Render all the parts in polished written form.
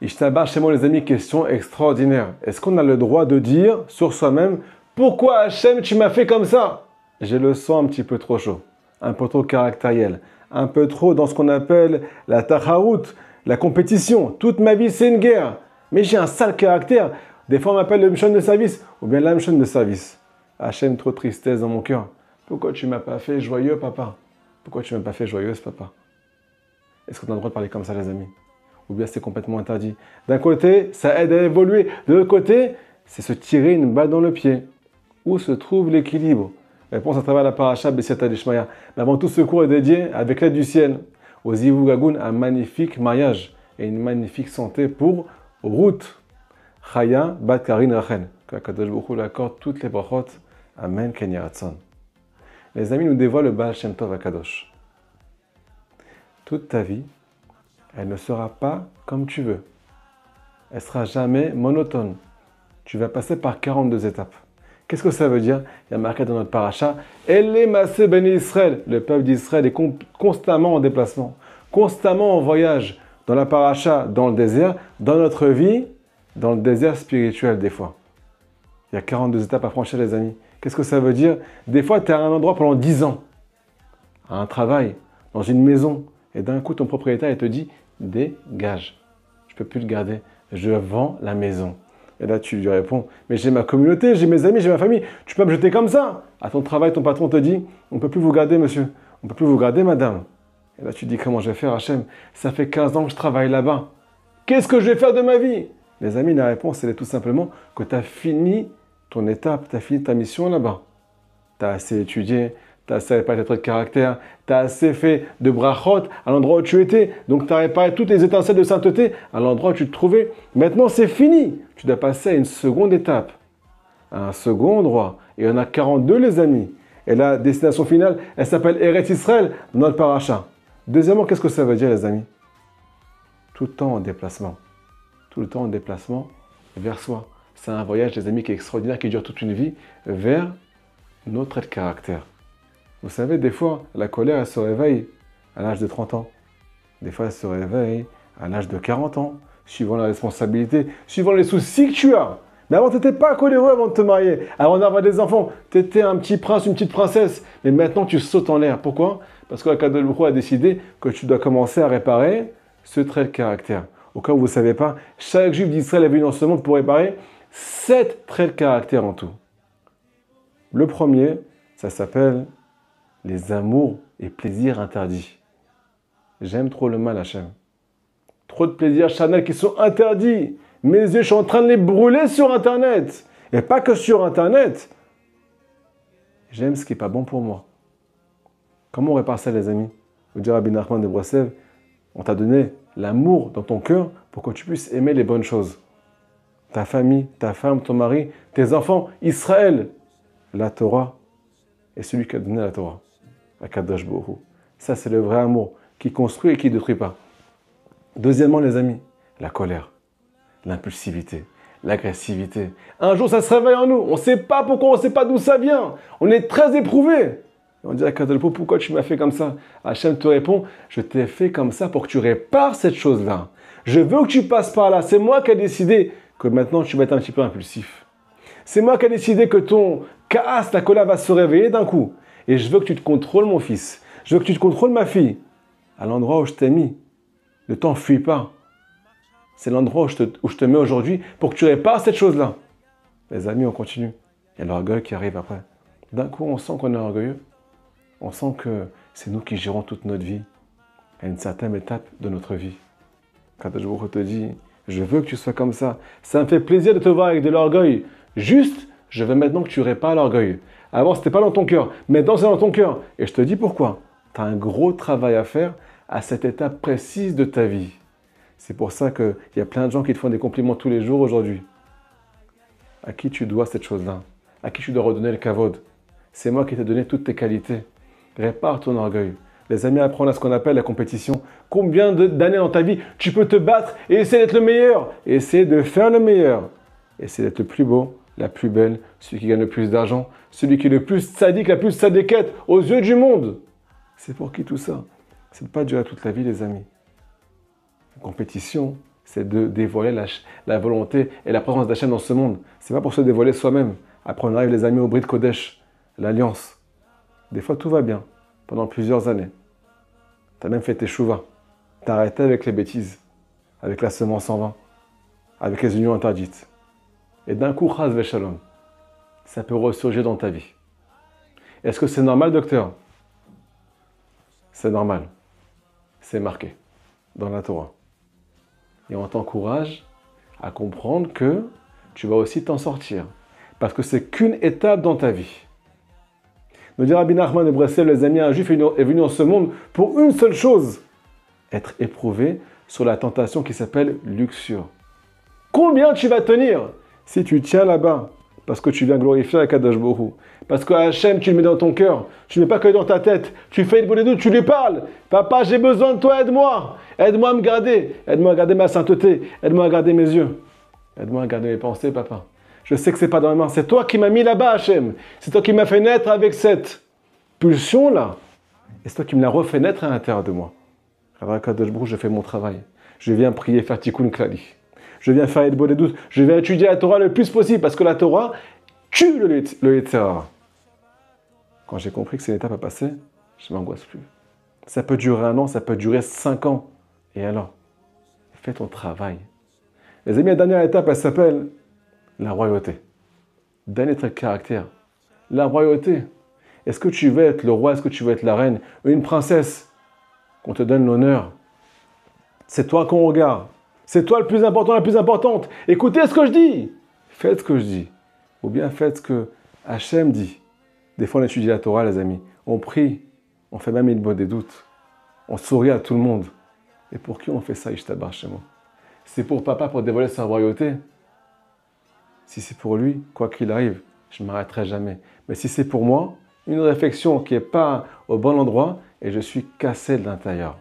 Ishtabar chez moi les amis, question extraordinaire. Est-ce qu'on a le droit de dire sur soi-même « Pourquoi Hachem tu m'as fait comme ça ?» J'ai le sang un petit peu trop chaud, un peu trop caractériel, un peu trop dans ce qu'on appelle la tacharout, la compétition. Toute ma vie c'est une guerre, mais j'ai un sale caractère. Des fois on m'appelle le mchon de service ou bien la mchon de service. Hachem, trop de tristesse dans mon cœur. Pourquoi tu m'as pas fait joyeux papa? Pourquoi tu m'as pas fait joyeuse papa? Est-ce qu'on a le droit de parler comme ça les amis? Ou bien c'est complètement interdit. D'un côté, ça aide à évoluer. De l'autre côté, c'est se tirer une balle dans le pied. Où se trouve l'équilibre? Réponse à travers la paracha Bessiata Dishmaya. Mais avant tout, ce cours est dédié, avec l'aide du ciel, aux Zivou Gagoun, un magnifique mariage et une magnifique santé pour Ruth, Chaya, Bat Karin Rachel. Que Kadosh Baruch Hu l'accorde toutes les brachot. Amen, Ken Yaratzon. Les amis nous dévoilent le Baal Shem Tov Akadosh. Toute ta vie, elle ne sera pas comme tu veux. Elle sera jamais monotone. Tu vas passer par 42 étapes. Qu'est-ce que ça veut dire? Il y a marqué dans notre paracha, Elle Massé Beni Israël. Le peuple d'Israël est constamment en déplacement, constamment en voyage. Dans la paracha, dans le désert, dans notre vie, dans le désert spirituel des fois. Il y a 42 étapes à franchir les amis. Qu'est-ce que ça veut dire? Des fois, tu es à un endroit pendant 10 ans, à un travail, dans une maison, et d'un coup, ton propriétaire il te dit, dégage. Je ne peux plus le garder. Je vends la maison. Et là, tu lui réponds, mais j'ai ma communauté, j'ai mes amis, j'ai ma famille. Tu peux me jeter comme ça? À ton travail, ton patron te dit, on ne peut plus vous garder, monsieur. On ne peut plus vous garder, madame. Et là, tu dis, comment je vais faire, Hachem? Ça fait 15 ans que je travaille là-bas. Qu'est-ce que je vais faire de ma vie? Les amis, la réponse, elle est tout simplement que tu as fini ton étape, tu as fini ta mission là-bas. Tu as assez étudié, tu as assez réparé tes caractère, tu as assez fait de brachot à l'endroit où tu étais. Donc tu as réparé toutes les étincelles de sainteté à l'endroit où tu te trouvais. Maintenant, c'est fini. Tu dois passer à une seconde étape, à un second endroit. Et il y en a 42, les amis. Et la destination finale, elle s'appelle Eretz Israël, dans notre paracha. Deuxièmement, qu'est-ce que ça veut dire, les amis? Tout le temps en déplacement. Tout le temps en déplacement vers soi. C'est un voyage, les amis, qui est extraordinaire, qui dure toute une vie, vers notre trait de caractère. Vous savez, des fois, la colère, elle se réveille à l'âge de 30 ans. Des fois, elle se réveille à l'âge de 40 ans, suivant la responsabilité, suivant les soucis que tu as. Mais avant, tu n'étais pas coléreux avant de te marier, avant d'avoir des enfants. Tu étais un petit prince, une petite princesse. Mais maintenant, tu sautes en l'air. Pourquoi? Parce que la Kadosh Baruch Hu a décidé que tu dois commencer à réparer ce trait de caractère. Au cas où vous ne savez pas, chaque juif d'Israël est venu dans ce monde pour réparer 7 traits de caractère en tout. Le premier, ça s'appelle les amours et plaisirs interdits. J'aime trop le mal, Hachem. Trop de plaisirs charnels qui sont interdits. Mes yeux, je suis en train de les brûler sur Internet. Et pas que sur Internet. J'aime ce qui n'est pas bon pour moi. Comment on répare ça, les amis? Vous dire Rabbi Nachman de Breslev, on t'a donné l'amour dans ton cœur pour que tu puisses aimer les bonnes choses. Ta famille, ta femme, ton mari, tes enfants, Israël, la Torah et celui qui a donné la Torah, Akadosh Baruch Hu. Ça, c'est le vrai amour qui construit et qui ne détruit pas. Deuxièmement, les amis, la colère, l'impulsivité, l'agressivité. Un jour, ça se réveille en nous. On ne sait pas pourquoi, on ne sait pas d'où ça vient. On est très éprouvé. Et on dit à Akadosh Baruch Hu, pourquoi tu m'as fait comme ça? Hachem te répond, je t'ai fait comme ça pour que tu répares cette chose-là. Je veux que tu passes par là. C'est moi qui ai décidé que maintenant tu vas être un petit peu impulsif. C'est moi qui ai décidé que ton kaas, ta colère va se réveiller d'un coup. Et je veux que tu te contrôles, mon fils. Je veux que tu te contrôles, ma fille. À l'endroit où je t'ai mis. Ne t'enfuis pas. C'est l'endroit où je te mets aujourd'hui pour que tu répares cette chose-là. Les amis, on continue. Il y a l'orgueil qui arrive après. D'un coup, on sent qu'on est orgueilleux. On sent que c'est nous qui gérons toute notre vie à une certaine étape de notre vie. Quand je te dis, je veux que tu sois comme ça. Ça me fait plaisir de te voir avec de l'orgueil. Juste, je veux maintenant que tu répares l'orgueil. Avant, ce n'était pas dans ton cœur. Maintenant, c'est dans ton cœur. Et je te dis pourquoi. Tu as un gros travail à faire à cette étape précise de ta vie. C'est pour ça qu'il y a plein de gens qui te font des compliments tous les jours aujourd'hui. À qui tu dois cette chose-là? À qui tu dois redonner le kavod? C'est moi qui t'ai donné toutes tes qualités. Répare ton orgueil. Les amis, apprendre à ce qu'on appelle la compétition. Combien d'années dans ta vie tu peux te battre et essayer d'être le meilleur? Et essayer de faire le meilleur. Essayer d'être le plus beau, la plus belle, celui qui gagne le plus d'argent, celui qui est le plus sadique, la plus sadéquette aux yeux du monde. C'est pour qui tout ça? C'est pas durer toute la vie, les amis. La compétition, c'est de dévoiler la volonté et la présence d'Hachem dans ce monde. C'est pas pour se dévoiler soi-même. Après, on arrive, les amis, au Brit Kodesh, l'alliance. Des fois, tout va bien, pendant plusieurs années. Tu as même fait tes chouvas. Tu as arrêté avec les bêtises, avec la semence en vain, avec les unions interdites. Et d'un coup, chas v'shalom, ça peut ressurgir dans ta vie. Est-ce que c'est normal, docteur? C'est normal. C'est marqué dans la Torah. Et on t'encourage à comprendre que tu vas aussi t'en sortir. Parce que c'est qu'une étape dans ta vie. Nous dit Rabbi Nachman de Breslev, les amis, un juif est venu dans ce monde pour une seule chose, être éprouvé sur la tentation qui s'appelle luxure. Combien tu vas tenir si tu tiens là-bas? Parce que tu viens glorifier Akadosh Baruch Hu. Parce que Hachem, tu le mets dans ton cœur. Tu ne mets pas que dans ta tête. Tu fais une bonne doute, tu lui parles. Papa, j'ai besoin de toi, aide-moi. Aide-moi à me garder. Aide-moi à garder ma sainteté. Aide-moi à garder mes yeux. Aide-moi à garder mes pensées, papa. Je sais que ce n'est pas dans mes mains. C'est toi qui m'as mis là-bas, Hachem. C'est toi qui m'as fait naître avec cette pulsion-là. Et c'est toi qui me l'as refait naître à l'intérieur de moi. Alors, Akadosh Baruch Hu, je fais mon travail. Je viens prier, faire tikkun klali. Je viens faire une bonne doute. Je viens étudier la Torah le plus possible parce que la Torah tue le Yetzer Hara. Quand j'ai compris que c'est une étape à passer, je ne m'angoisse plus. Ça peut durer 1 an, ça peut durer 5 ans. Et alors, fais ton travail. Les amis, la dernière étape, elle s'appelle la royauté. Dernier trait de caractère. La royauté. Est-ce que tu veux être le roi? Est-ce que tu veux être la reine? Une princesse? Qu'on te donne l'honneur. C'est toi qu'on regarde. C'est toi le plus important, la plus importante. Écoutez ce que je dis. Faites ce que je dis. Ou bien faites ce que Hachem dit. Des fois, on étudie la Torah, les amis. On prie. On fait même une bonne des doutes. On sourit à tout le monde. Et pour qui on fait ça, Ishtabar, chez moi? C'est pour papa, pour dévoiler sa royauté. Si c'est pour lui, quoi qu'il arrive, je ne m'arrêterai jamais. Mais si c'est pour moi, une réflexion qui n'est pas au bon endroit, et je suis cassé de l'intérieur.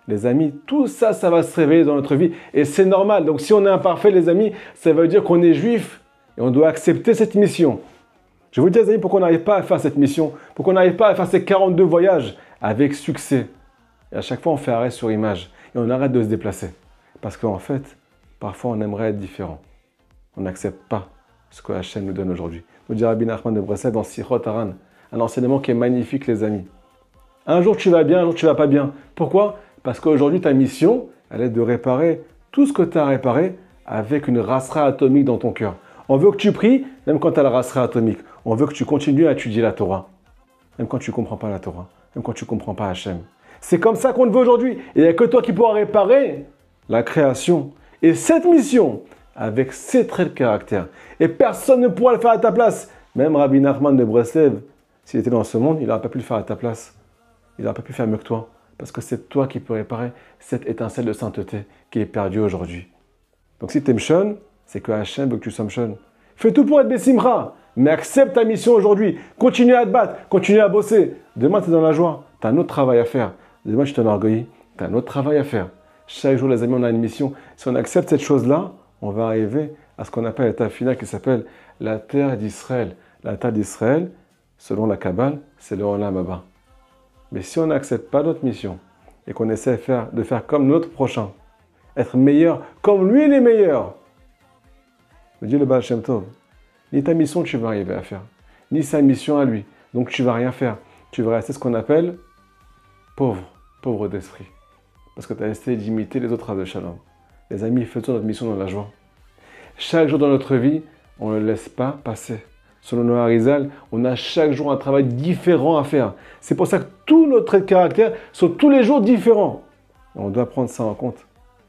Les amis, tout ça, ça va se révéler dans notre vie. Et c'est normal. Donc si on est imparfait, les amis, ça veut dire qu'on est juif. Et on doit accepter cette mission. Je vous dis, les amis, pourquoi on n'arrive pas à faire cette mission? Pourquoi on n'arrive pas à faire ces 42 voyages avec succès? Et à chaque fois, on fait arrêt sur image. Et on arrête de se déplacer. Parce qu'en fait, parfois, on aimerait être différent. On n'accepte pas ce que Hachem nous donne aujourd'hui. Nous dit Rabbi Nachman de Breslev dans Sichot Haran. Un enseignement qui est magnifique, les amis. Un jour, tu vas bien, un jour, tu ne vas pas bien. Pourquoi? Parce qu'aujourd'hui, ta mission, elle est de réparer tout ce que tu as réparé avec une rasra atomique dans ton cœur. On veut que tu pries, même quand tu as la rasra atomique. On veut que tu continues à étudier la Torah, même quand tu ne comprends pas la Torah, même quand tu ne comprends pas Hachem. C'est comme ça qu'on le veut aujourd'hui. Et il n'y a que toi qui pourras réparer la création. Et cette mission, avec ces traits de caractère. Et personne ne pourra le faire à ta place. Même Rabbi Nachman de Breslev, s'il était dans ce monde, il n'aurait pas pu le faire à ta place. Il n'aurait pas pu faire mieux que toi. Parce que c'est toi qui peux réparer cette étincelle de sainteté qui est perdue aujourd'hui. Donc si tu aimes Shon, c'est que Hachem veut que tu sois Shon. Fais tout pour être Bessimra, mais accepte ta mission aujourd'hui. Continue à te battre, continue à bosser. Demain, tu es dans la joie, tu as un autre travail à faire. Demain, tu t'enorgueillis, tu as un autre travail à faire. Chaque jour, les amis, on a une mission. Si on accepte cette chose-là, on va arriver à ce qu'on appelle l'étape finale qui s'appelle la terre d'Israël. La terre d'Israël, selon la Kabbale, c'est le Olam Haba. Mais si on n'accepte pas notre mission et qu'on essaie de faire comme notre prochain, être meilleur comme lui il est meilleur, me dit le Baal Shem Tov, ni ta mission tu vas arriver à faire, ni sa mission à lui. Donc tu vas rien faire. Tu vas rester ce qu'on appelle pauvre d'esprit. Parce que tu as essayé d'imiter les autres de Shalom. Les amis, faisons notre mission dans la joie. Chaque jour dans notre vie, on ne le laisse pas passer. Selon nos Harizal, on a chaque jour un travail différent à faire. C'est pour ça que tous nos traits de caractère sont tous les jours différents. Et on doit prendre ça en compte.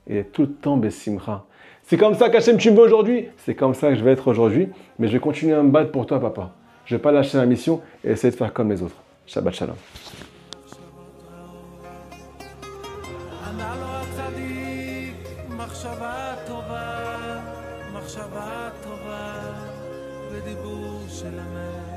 Et tout le temps, Bessimra. C'est comme ça qu'Hachem, tu me veux aujourd'hui. C'est comme ça que je vais être aujourd'hui. Mais je vais continuer à me battre pour toi, papa. Je ne vais pas lâcher la mission et essayer de faire comme les autres. Shabbat Shalom. מחשבה טובה ודיבור של אמת